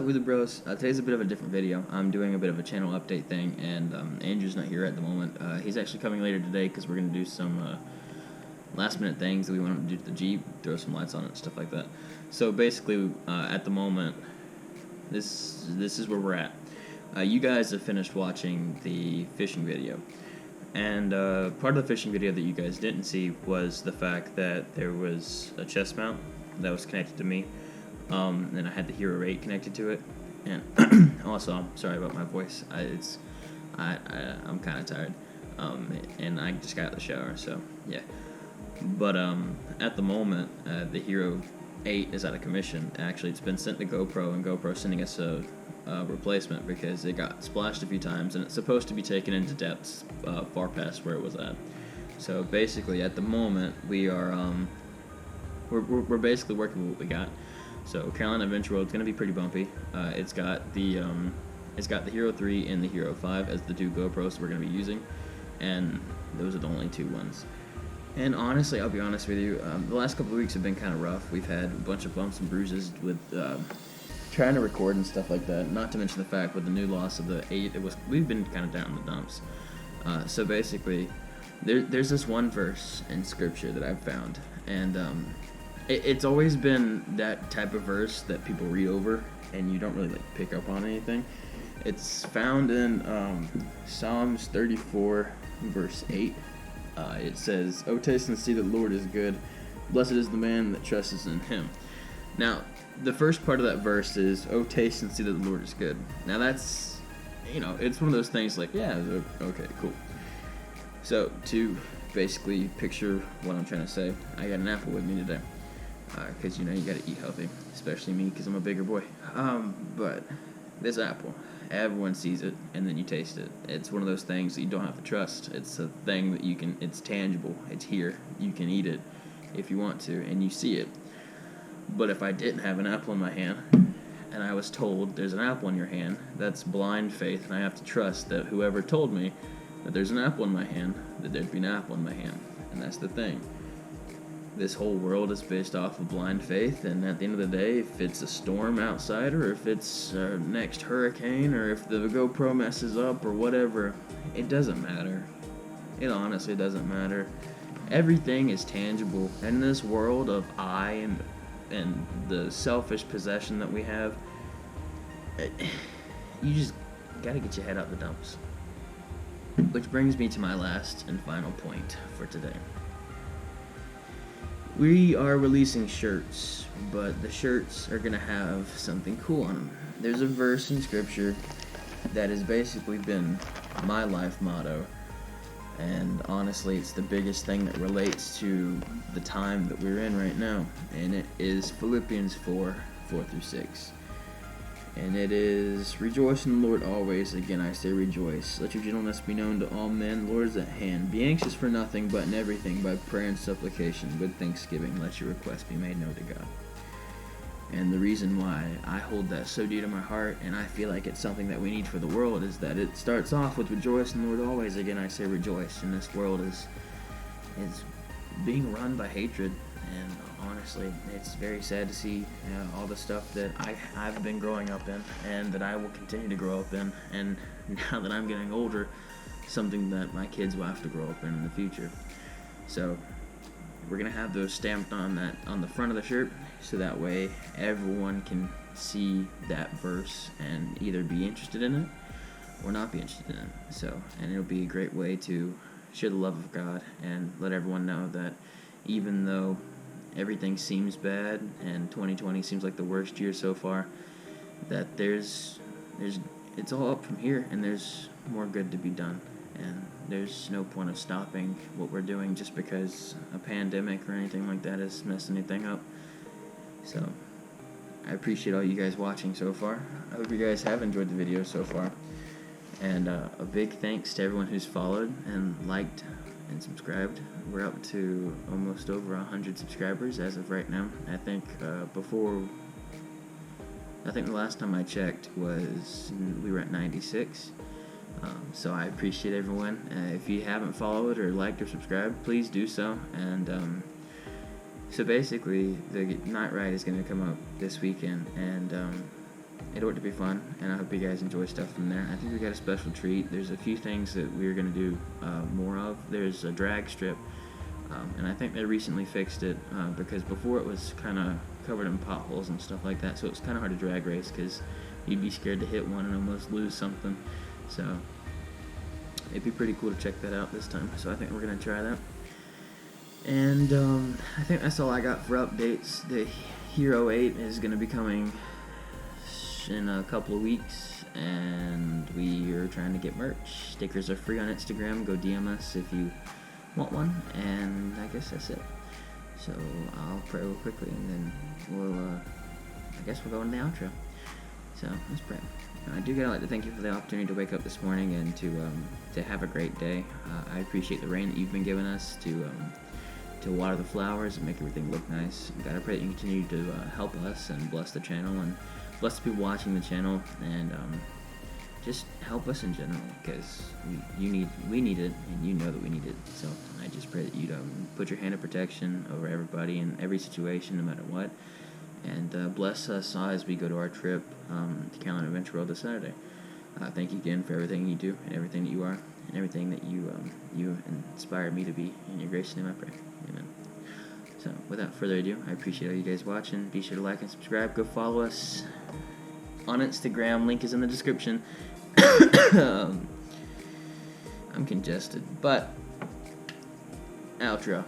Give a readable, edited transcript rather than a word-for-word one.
up, Wheeler Bros? Today's a bit of a different video. I'm doing a bit of a channel update thing, and Andrew's not here at the moment. He's actually coming later today because we're going to do some last-minute things that we want him to do to the Jeep, throw some lights on it, and stuff like that. So basically, at the moment, this is where we're at. You guys have finished watching the fishing video, and part of the fishing video that you guys didn't see was the fact that there was a chest mount that was connected to me. And I had the Hero 8 connected to it, and also I'm sorry about my voice. I'm kind of tired, and I just got out of the shower, so yeah. But at the moment, the Hero 8 is out of commission. Actually, it's been sent to GoPro, and GoPro's sending us a replacement because it got splashed a few times, and it's supposed to be taken into depths far past where it was at. So basically, at the moment, we are we're basically working with what we got. So Carolina Adventure World is going to be pretty bumpy. It's got the Hero 3 and the Hero 5 as the two GoPros we're going to be using, and those are the only two ones. And honestly, I'll be honest with you, the last couple of weeks have been kind of rough. We've had a bunch of bumps and bruises with trying to record and stuff like that. Not to mention the fact with the new loss of the 8, we've been kind of down in the dumps. So basically, there's this one verse in Scripture that I've found, and it's always been that type of verse that people read over and you don't really pick up on anything. It's found in Psalms 34 verse 8. It says, "O taste and see that the Lord is good. Blessed is the man that trusts in him." Now, the first part of that verse is, "O taste and see that the Lord is good." Now that's, it's one of those things yeah, okay, cool. So to basically picture what I'm trying to say, I got an apple with me today. Because, you gotta eat healthy, especially me, because I'm a bigger boy. But this apple, everyone sees it, and then you taste it. It's one of those things that you don't have to trust. It's a thing that it's tangible. It's here. You can eat it if you want to, and you see it. But if I didn't have an apple in my hand, and I was told there's an apple in your hand, that's blind faith, and I have to trust that whoever told me that there's an apple in my hand, that there'd be an apple in my hand. And that's the thing. This whole world is based off of blind faith, and at the end of the day, if it's a storm outside, or if it's next hurricane, or if the GoPro messes up, or whatever, it doesn't matter. It honestly doesn't matter. Everything is tangible. In this world of I and the selfish possession that we have, you just gotta get your head out the dumps. Which brings me to my last and final point for today. We are releasing shirts, but the shirts are going to have something cool on them. There's a verse in Scripture that has basically been my life motto, and honestly, it's the biggest thing that relates to the time that we're in right now, and it is Philippians 4:4-6. And it is, "Rejoice in the Lord always. Again I say rejoice. Let your gentleness be known to all men. The Lord is at hand. Be anxious for nothing, but in everything by prayer and supplication with thanksgiving let your requests be made known to God." And the reason why I hold that so dear to my heart, and I feel like it's something that we need for the world, is that it starts off with "Rejoice in the Lord always. Again I say rejoice." And this world is being run by hatred, and honestly, it's very sad to see all the stuff that I've been growing up in, and that I will continue to grow up in, and now that I'm getting older, something that my kids will have to grow up in the future. So we're gonna have those stamped on the front of the shirt, so that way everyone can see that verse and either be interested in it or not be interested in it. So, and it'll be a great way to share the love of God and let everyone know that even though everything seems bad and 2020 seems like the worst year so far, that it's all up from here, and there's more good to be done, and there's no point of stopping what we're doing just because a pandemic or anything like that is messing anything up. So I appreciate all you guys watching so far. I hope you guys have enjoyed the video so far, and a big thanks to everyone who's followed and liked and subscribed. We're up to almost over 100 subscribers as of right now. I think the last time I checked we were at 96. So I appreciate everyone. If you haven't followed or liked or subscribed, please do so. And so basically, the night ride is going to come up this weekend, and it ought to be fun, and I hope you guys enjoy stuff from there. I think we got a special treat. There's a few things that we're going to do more of. There's a drag strip, and I think they recently fixed it because before it was kind of covered in potholes and stuff like that, so it was kind of hard to drag race because you'd be scared to hit one and almost lose something. So it'd be pretty cool to check that out this time. So I think we're going to try that. And I think that's all I got for updates. The Hero 8 is going to be coming in a couple of weeks, and we are trying to get merch. Stickers are free on Instagram. Go DM us if you want one, and I guess that's it. So I'll pray real quickly, and then we'll go into the outro. So let's pray. I do like to thank you for the opportunity to wake up this morning and to have a great day. I appreciate the rain that you've been giving us to water the flowers and make everything look nice. God, I pray that you continue to help us and bless the channel and bless the people watching the channel, and just help us in general, because we need it, and you know that we need it. So I just pray that you put your hand of protection over everybody in every situation, no matter what, and bless us as we go to our trip to Carolina Adventure World this Saturday. Thank you again for everything you do and everything that you are and everything that you inspired me to be. In your gracious name I pray. Amen. So without further ado, I appreciate all you guys watching. Be sure to like and subscribe. Go follow us on Instagram. Link is in the description. I'm congested, but outro.